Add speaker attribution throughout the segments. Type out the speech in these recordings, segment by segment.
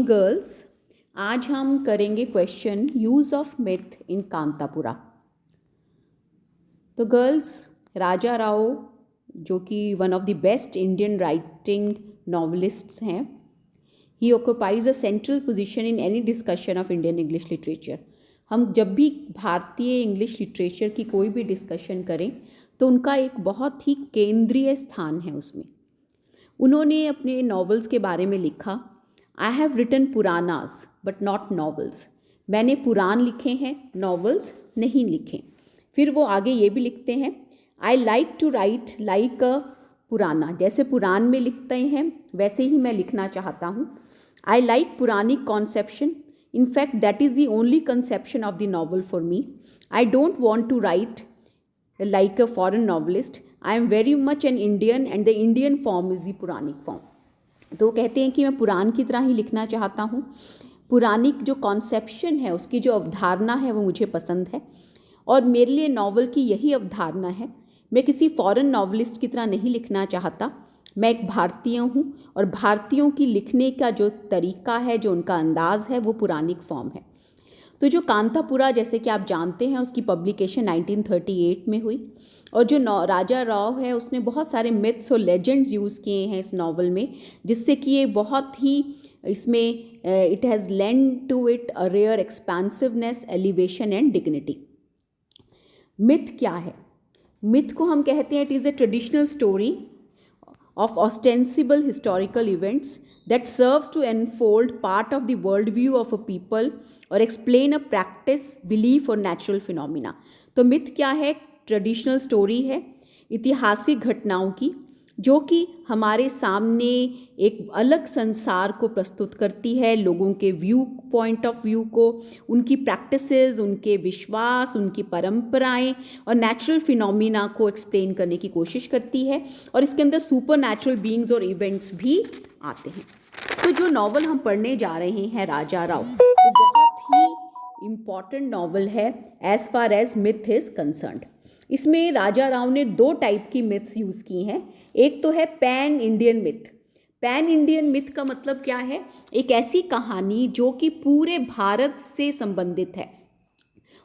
Speaker 1: Girls, आज हम करेंगे question use of myth in Kanthapura. तो गर्ल्स, राजा राव जो कि one of the best Indian writing novelists हैं, he occupies a central position in any discussion of Indian English literature. हम जब भी भारतीय इंग्लिश लिटरेचर की कोई भी डिस्कशन करें तो उनका एक बहुत ही केंद्रीय स्थान है उसमें। उन्होंने अपने नॉवेल्स के बारे में लिखा, I have written Puranas but not novels. मैंने पुराण लिखे हैं, नॉवेल्स नहीं लिखे। फिर वो आगे ये भी लिखते हैं, I like to write like a Purana. जैसे पुराण में लिखते हैं वैसे ही मैं लिखना चाहता हूँ। I like puranic conception, in fact that is the only conception of the novel for me. I don't want to write like a foreign novelist. I am very much an Indian and the Indian form is the Puranic form. तो वो कहते हैं कि मैं पुराण की तरह ही लिखना चाहता हूँ। पुरानिक जो कॉन्सेप्शन है, उसकी जो अवधारणा है वो मुझे पसंद है और मेरे लिए नॉवल की यही अवधारणा है। मैं किसी फॉरेन नॉवलिस्ट की तरह नहीं लिखना चाहता। मैं एक भारतीय हूँ और भारतीयों की लिखने का जो तरीका है, जो उनका अंदाज़ है, वो पुरानिक फॉर्म है। तो जो कांतापुरा, जैसे कि आप जानते हैं, उसकी पब्लिकेशन 1938 में हुई और जो राजा राव है उसने बहुत सारे मिथ्स और लेजेंड्स यूज़ किए हैं इस नावल में, जिससे कि ये बहुत ही इसमें it has lend to it a rare expansiveness, elevation and dignity. Myth क्या है? मिथ को हम कहते हैं it is a traditional story of ostensible historical events that serves to unfold part of the worldview of a people or explain a practice, belief or natural phenomena। तो myth क्या है? Traditional story है ऐतिहासिक घटनाओं की, जो कि हमारे सामने एक अलग संसार को प्रस्तुत करती है, लोगों के व्यू, पॉइंट ऑफ व्यू को, उनकी प्रैक्टिसेस, उनके विश्वास, उनकी परंपराएं और नेचुरल फिनोमिना को एक्सप्लेन करने की कोशिश करती है और इसके अंदर सुपर नेचुरल बीइंग्स और इवेंट्स भी आते हैं। तो जो नॉवल हम पढ़ने जा रहे हैं राजा राव, वो बहुत ही इम्पॉर्टेंट नॉवल है as far as myth is concerned. इसमें राजा राव ने दो टाइप की मिथ्स यूज़ की हैं। एक तो है pan Indian myth. Pan Indian myth का मतलब क्या है? एक ऐसी कहानी जो कि पूरे भारत से संबंधित है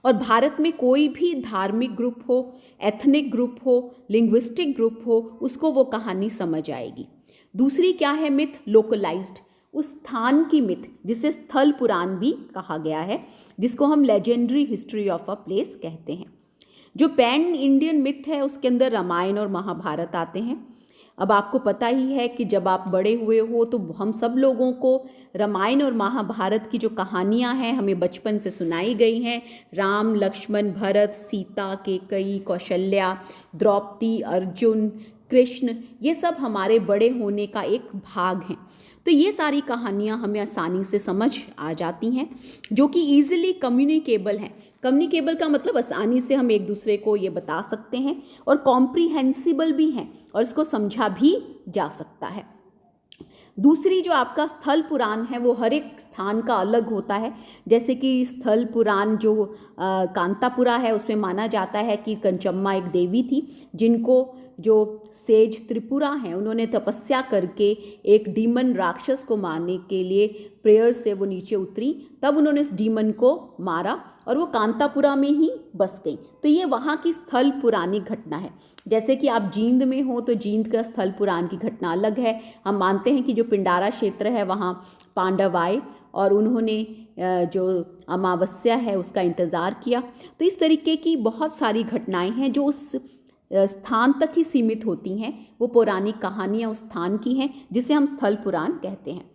Speaker 1: और भारत में कोई भी धार्मिक ग्रुप हो, एथनिक ग्रुप हो, लिंग्विस्टिक ग्रुप हो, उसको वो कहानी समझ आएगी। दूसरी क्या है मिथ? लोकलाइज्ड, उस स्थान की मिथ, जिसे स्थल पुराण भी कहा गया है, जिसको हम legendary history of a place कहते हैं। जो पैन इंडियन मिथ है उसके अंदर रामायण और महाभारत आते हैं। अब आपको पता ही है कि जब आप बड़े हुए हो तो हम सब लोगों को रामायण और महाभारत की जो कहानियाँ हैं हमें बचपन से सुनाई गई हैं। राम, लक्ष्मण, भरत, सीता, केकई, कौशल्या, द्रौपदी, अर्जुन, कृष्ण, ये सब हमारे बड़े होने का एक भाग हैं। तो ये सारी कहानियाँ हमें आसानी से समझ आ जाती हैं, जो कि ईजिली कम्युनिकेबल हैं। कम्युनिकेबल का मतलब आसानी से हम एक दूसरे को ये बता सकते हैं और कॉम्प्रीहेंसिबल भी हैं और इसको समझा भी जा सकता है। दूसरी जो आपका स्थल पुराण है वो हर एक स्थान का अलग होता है। जैसे कि स्थल पुराण जो कांतापुरा है उसमें माना जाता है कि कंचम्मा एक देवी थी, जिनको जो सेज त्रिपुरा हैं उन्होंने तपस्या करके एक डीमन राक्षस को मारने के लिए प्रेयर से वो नीचे उतरी, तब उन्होंने इस डीमन को मारा और वो कांतापुरा में ही बस गई। तो ये वहाँ की स्थल पुराणिक घटना है। जैसे कि आप जींद में हो तो जींद का स्थल पुराण की घटना अलग है। हम मानते हैं कि जो पिंडारा क्षेत्र है वहाँ पांडव आए और उन्होंने जो अमावस्या है उसका इंतज़ार किया। तो इस तरीके की बहुत सारी घटनाएं हैं जो उस स्थान तक ही सीमित होती हैं। वो पौराणिक कहानियाँ उस स्थान की हैं जिसे हम स्थल पुराण कहते हैं।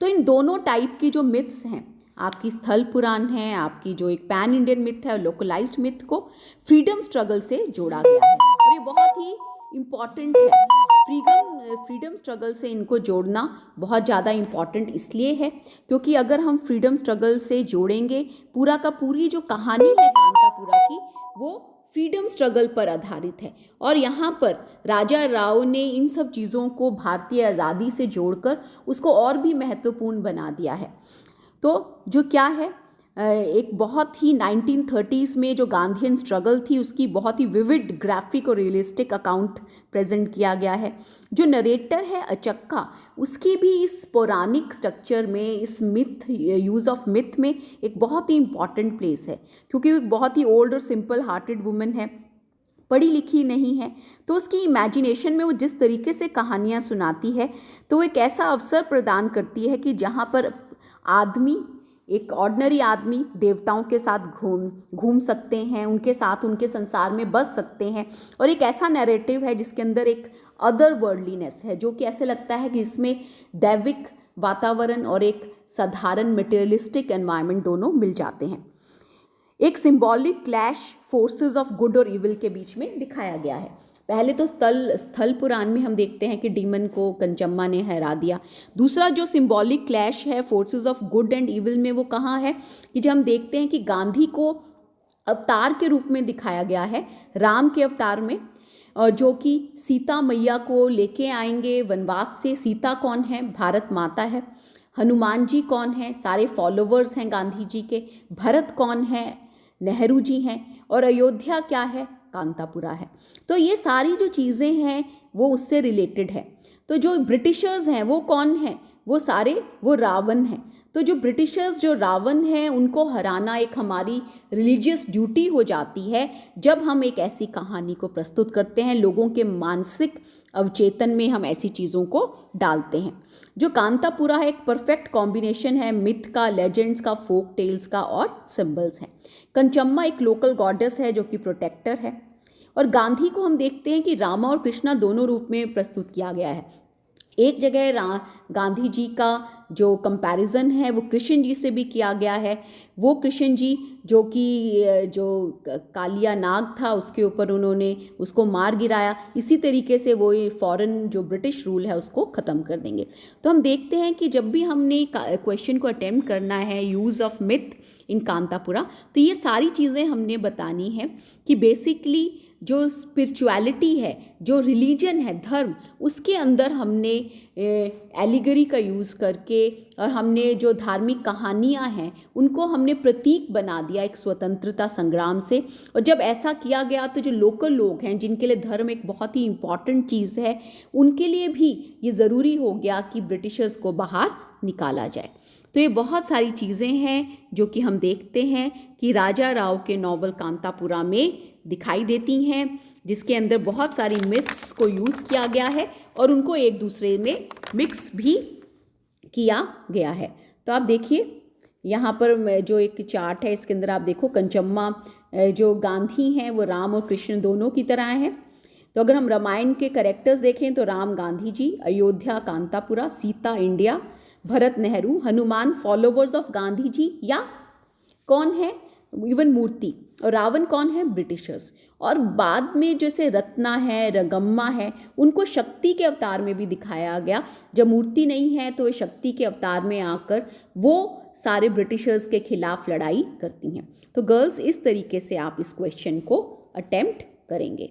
Speaker 1: तो इन दोनों टाइप की जो मिथ्स हैं, आपकी स्थल पुराण है, आपकी जो एक पैन इंडियन मिथ है और लोकलाइज्ड मिथ को फ्रीडम स्ट्रगल से जोड़ा गया है और ये बहुत ही इम्पॉर्टेंट है। फ्रीडम स्ट्रगल से इनको जोड़ना बहुत ज़्यादा इम्पॉर्टेंट इसलिए है क्योंकि अगर हम फ्रीडम स्ट्रगल से जोड़ेंगे, पूरा का पूरी जो कहानी है कांतापुरा की वो फ्रीडम स्ट्रगल पर आधारित है और यहाँ पर राजा राव ने इन सब चीज़ों को भारतीय आज़ादी से जोड़कर उसको और भी महत्वपूर्ण बना दिया है। तो जो क्या है, एक बहुत ही 1930s में जो गांधीयन स्ट्रगल थी उसकी बहुत ही विविड ग्राफिक और रियलिस्टिक अकाउंट प्रेजेंट किया गया है। जो नरेटर है अचक्का, उसकी भी इस पौराणिक स्ट्रक्चर में, इस मिथ, यूज़ ऑफ मिथ में एक बहुत ही इम्पॉर्टेंट प्लेस है, क्योंकि वो एक बहुत ही ओल्ड और सिंपल हार्टेड वुमन है, पढ़ी लिखी नहीं है। तो उसकी इमेजिनेशन में वो जिस तरीके से कहानियाँ सुनाती है, तो एक ऐसा अवसर प्रदान करती है कि जहाँ पर आदमी, एक ऑर्डिनरी आदमी देवताओं के साथ घूम सकते हैं, उनके साथ उनके संसार में बस सकते हैं। और एक ऐसा नैरेटिव है जिसके अंदर एक अदर वर्ल्डलीनेस है, जो कि ऐसे लगता है कि इसमें दैविक वातावरण और एक साधारण मटेरियलिस्टिक एनवायरनमेंट दोनों मिल जाते हैं। एक symbolic clash forces of good और इविल के बीच में दिखाया गया है। पहले तो स्थल पुराण में हम देखते हैं कि डीमन को कंचम्मा ने हरा दिया। दूसरा जो सिंबॉलिक क्लैश है forces of good and evil में, वो कहाँ है कि जब हम देखते हैं कि गांधी को अवतार के रूप में दिखाया गया है, राम के अवतार में, जो कि सीता मैया को लेके आएंगे वनवास से। सीता कौन है? भारत माता है। हनुमान जी कौन है? सारे फॉलोवर्स हैं गांधी जी के। भरत कौन है? नेहरू जी हैं। और अयोध्या क्या है? कांतापुरा है। तो ये सारी जो चीज़ें हैं वो उससे रिलेटेड है। तो जो ब्रिटिशर्स हैं वो कौन हैं? वो रावण हैं। तो जो ब्रिटिशर्स, जो रावण हैं, उनको हराना एक हमारी रिलीजियस ड्यूटी हो जाती है जब हम एक ऐसी कहानी को प्रस्तुत करते हैं। लोगों के मानसिक अवचेतन में हम ऐसी चीज़ों को डालते हैं। जो कांतापुरा है एक परफेक्ट कॉम्बिनेशन है मिथ का, लेजेंड्स का, फोक टेल्स का और सिंबल्स है। कंचम्मा एक लोकल गॉडेस है जो कि प्रोटेक्टर है। और गांधी को हम देखते हैं कि रामा और कृष्णा दोनों रूप में प्रस्तुत किया गया है। एक जगह गांधी जी का जो कंपैरिजन है वो कृष्ण जी से भी किया गया है। वो कृष्ण जी जो कि जो कालिया नाग था उसके ऊपर उन्होंने उसको मार गिराया, इसी तरीके से वो फॉरेन जो ब्रिटिश रूल है उसको ख़त्म कर देंगे। तो हम देखते हैं कि जब भी हमने क्वेश्चन को अटेम्प्ट करना है use of myth in Kanthapura, तो ये सारी चीज़ें हमने बतानी है कि बेसिकली जो स्पिरिचुअलिटी है, जो रिलीजन है, धर्म, उसके अंदर हमने एलिगरी का यूज़ करके और हमने जो धार्मिक कहानियाँ हैं उनको हमने प्रतीक बना दिया एक स्वतंत्रता संग्राम से। और जब ऐसा किया गया तो जो लोकल लोग हैं जिनके लिए धर्म एक बहुत ही इम्पॉर्टेंट चीज़ है, उनके लिए भी ये ज़रूरी हो गया कि ब्रिटिशर्स को बाहर निकाला जाए। तो ये बहुत सारी चीज़ें हैं जो कि हम देखते हैं कि राजा राव के नॉवल कांतापुरा में दिखाई देती हैं, जिसके अंदर बहुत सारी मिथ्स को यूज़ किया गया है और उनको एक दूसरे में मिक्स भी किया गया है। तो आप देखिए यहाँ पर जो एक चार्ट है इसके अंदर आप देखो, कंचम्मा जो गांधी हैं वो राम और कृष्ण दोनों की तरह हैं। तो अगर हम रामायण के कैरेक्टर्स देखें तो Ram Gandhi ji, Ayodhya Kanthapura, Sita India, Bharat Nehru, Hanuman followers of Gandhi ji या कौन है इवन मूर्ति, और रावण कौन है? ब्रिटिशर्स। और बाद में जैसे रत्ना है, रंगम्मा है, उनको शक्ति के अवतार में भी दिखाया गया। जब मूर्ति नहीं है तो वे शक्ति के अवतार में आकर वो सारे ब्रिटिशर्स के खिलाफ लड़ाई करती हैं। तो गर्ल्स, इस तरीके से आप इस क्वेश्चन को अटेम्प्ट करेंगे।